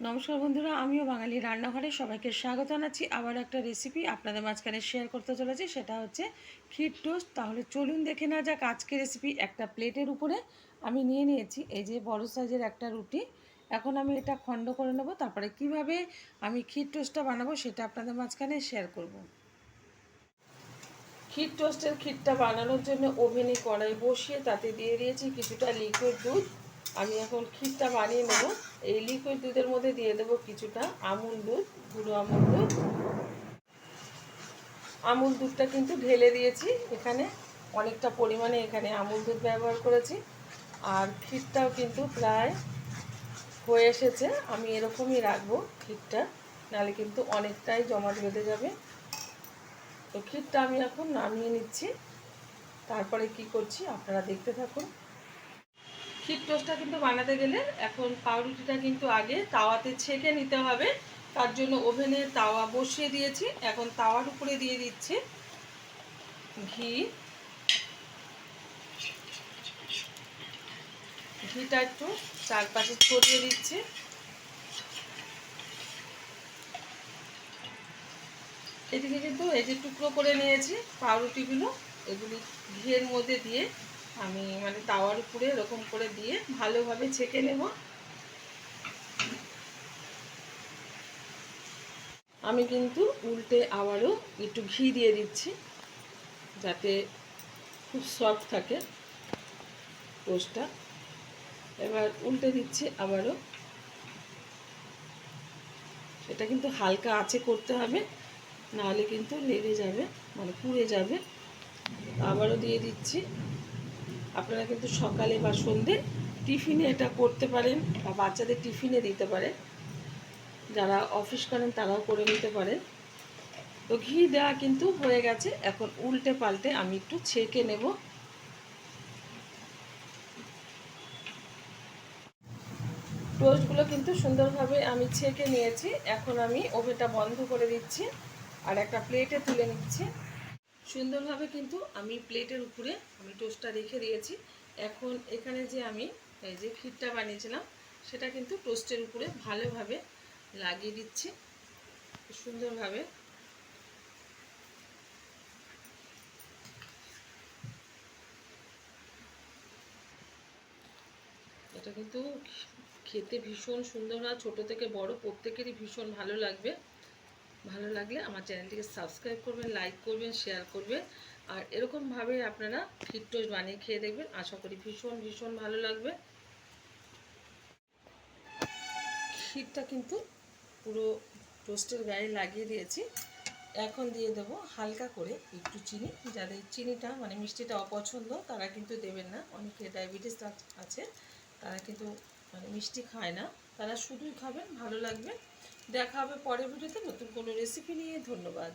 নমস্কার বন্ধুরা, আমিও বাঙালি রান্নাঘরে সবাইকে স্বাগত জানাচ্ছি। আবার একটা রেসিপি আপনাদের মাঝখানে শেয়ার করতে চলেছি, সেটা হচ্ছে ক্ষীর টোস্ট। তাহলে চলুন দেখে নেওয়া যাক আজকের রেসিপি। একটা প্লেটের উপরে আমি নিয়ে নিয়েছি এই যে বড় সাইজের একটা রুটি। এখন আমি এটা খণ্ড করে নেব, তারপরে কিভাবে আমি ক্ষীর টোস্টটা বানাবো সেটা আপনাদের মাঝখানে শেয়ার করব। ক্ষীর টোস্টের ক্ষীরটা বানানোর জন্য ওভেনে কড়াই বসিয়ে তাতে দিয়ে দিয়েছি কিছুটা লিকুইড দুধ। আমি এখন ক্ষীরটা বানিয়ে নেব। এই লিকুইড দুধের মধ্যে দিয়ে দেবো কিছুটা আমুল দুধ, গুঁড়ো আমুল দুধ। আমুল দুধটা কিন্তু ঢেলে দিয়েছি, এখানে অনেকটা পরিমাণে এখানে আমুল দুধ ব্যবহার করেছি। আর ক্ষীরটাও কিন্তু প্রায় হয়ে এসেছে। আমি এরকমই রাখবো ক্ষীরটা, নাহলে কিন্তু অনেকটাই জমাট বেঁধে যাবে। তো ক্ষীরটা আমি এখন নামিয়ে নিচ্ছি, তারপরে কি করছি আপনারা দেখতে থাকুন। ক্ষীর টোস্টটা কিন্তু বানাতে গেলে এখন পাউরুটিটা কিন্তু আগে তাওয়াতে ছেঁকে নিতে হবে। তার জন্য ওভেনে তাওয়া বসিয়ে দিয়েছি। এখন তাওয়ার উপরে দিয়ে দিচ্ছি ঘি। ঘিটা একটু চারপাশে ছড়িয়ে দিচ্ছি। এদিকে কিন্তু এই যে টুকরো করে নিয়েছি পাউরুটিগুলো, এগুলি ঘিয়ের মধ্যে দিয়ে আমি তাওয়ার উপরে এরকম করে দিয়ে ভালোভাবে ছেঁকে নেব। আমি কিন্তু উল্টে আবারও একটু ঘি দিয়ে দিচ্ছি, যাতে খুব সফট থাকে টোস্টটা। এবার উল্টে দিচ্ছি আবারও। এটা কিন্তু হালকা আঁচে করতে হবে, নাহলে কিন্তু লেগে যাবে, পুড়ে যাবে। আবারও দিয়ে দিচ্ছি। আপনারা কিন্তু সকালে বা সন্ধ্যে টিফিনে এটা করতে পারেন, বা বাচ্চাদের টিফিনে দিতে পারেন। যারা অফিস করেন তারাও করে নিতে পারেন। তো ঘি দেওয়া কিন্তু হয়ে গেছে। এখন উল্টে পাল্টে আমি একটু ছেঁকে নেব। টোস্টগুলো কিন্তু সুন্দরভাবে আমি ছেঁকে নিয়েছি। এখন আমি ওভেনটা বন্ধ করে দিচ্ছি আর একটা প্লেটে তুলে নিচ্ছি। সুন্দরভাবে কিন্তু আমি প্লেটের উপরে আমি টোস্টটা রেখে দিয়েছি। এখন এখানে যে আমি এই যে ক্ষীরটা বানিয়েছিলাম সেটা কিন্তু টোস্টের উপরে ভালোভাবে লাগিয়ে দিচ্ছি সুন্দরভাবে। এটা কিন্তু খেতে ভীষণ সুন্দর হয়, ছোটো থেকে বড় প্রত্যেকেরই ভীষণ ভালো লাগবে। ভালো লাগলে আমার চ্যানেলটিকে সাবস্ক্রাইব করবেন, লাইক করবেন, শেয়ার করবেন। আর এরকমভাবে আপনারা ক্ষীর টোস্ট বানিয়ে খেয়ে দেখবেন, আশা করি ভীষণ ভীষণ ভালো লাগবে। ক্ষীরটা কিন্তু পুরো টোস্টের গায়ে লাগিয়ে দিয়েছি। এখন দিয়ে দেবো হালকা করে একটু চিনি। যাদের চিনিটা মিষ্টিটা অপছন্দ তারা কিন্তু দেবেন না। অনেকে ডায়াবেটিস আছে, তারা কিন্তু মিষ্টি খায় না, তারা শুধুই খাবেন, ভালো লাগবে। দেখা হবে পরের ভিডিওতে নতুন কোনো রেসিপি নিয়ে। ধন্যবাদ।